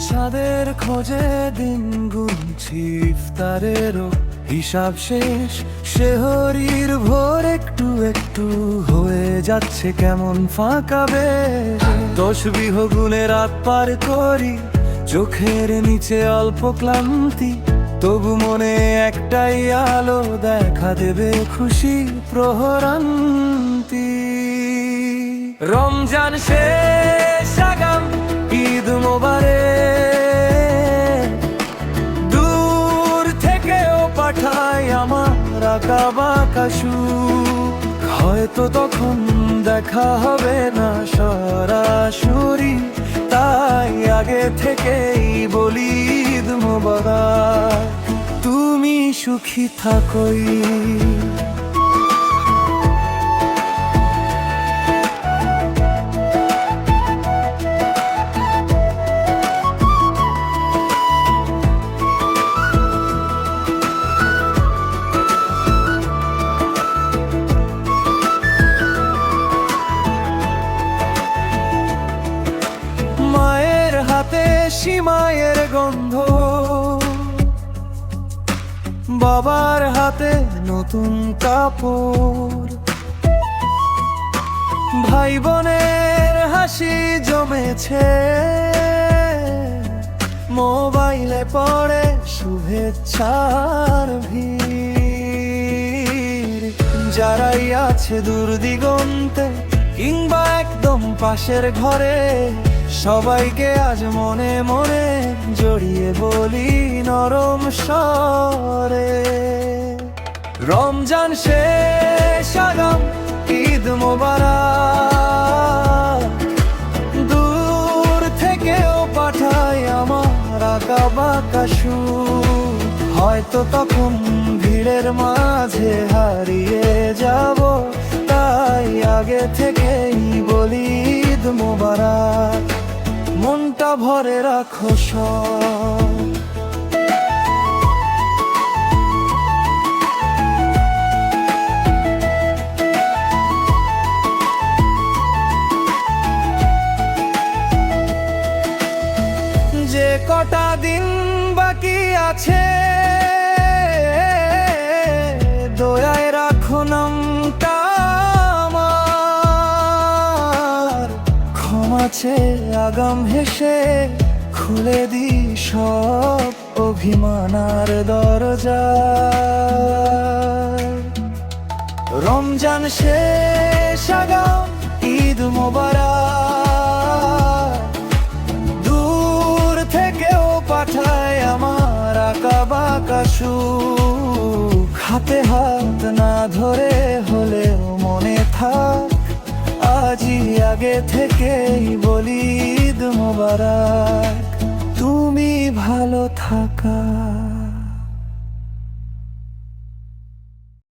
চাঁদের খোঁজে দিন গুনছি, ইফতারেরও হিসাব শেষ। শেহরির ভোর একটু একটু হয়ে যাচ্ছে কেমন ফাঁকা বেশ। তসবিহ গুনে রাত পার করি, চোখের নিচে অল্প ক্লান্তি, তবু মনে একটাই আলো, দেখা দেবে খুশি প্রহরান্তি। রমজান শেষ, আগাম ঈদ মোবারক। দূর থেকেও পাঠাই আমার আঁকাবাঁকা সুর। হয়তো তখন দেখা হবে না সরাসরি, তাই আগে থেকেই বলি ঈদ মোবারক। তুমি সুখী থাকোই। মায়ের হাতে সিমাইয়ের গন্ধ, বাবার হাতে নতুন কাপড়, ভাই বোনের হাসি জমেছে, মোবাইলে পড়ে শুভেচ্ছার ভিড়। যারাই আছে দূর দিগন্তে কিংবা একদম পাশের ঘরে, সবাইকে আজ মনে মনে জড়িয়ে বলি নরম স্বরে। রমজান শেষ, আগাম ঈদ মোবারক। দূর থেকেও পাঠাই আমার আঁকাবাঁকা সুর। হয়তো তখন ভিড়ের মাঝে হারিয়ে যাব, তাই আগে থেকেই বলি ঈদ মোবারক। মনটা ভরে রাখো সব। যে কটা দিন বাকি আছে, দয়ায় রাখো নামটা আমার। ক্ষমাছে আগাম হেসে খুলে দি সব অভিমানার দরজা। রমজান শেষ, আগাম ঈদ মোবারক। দূর থেকেও পাঠায় আমার আঁকাবাঁকা সুখ। হাতে হাত না ধরে হলেও মনে থাক, আজই আগে থেকেই বলি ঈদ মোবারক। তুমি ভালো থাকা।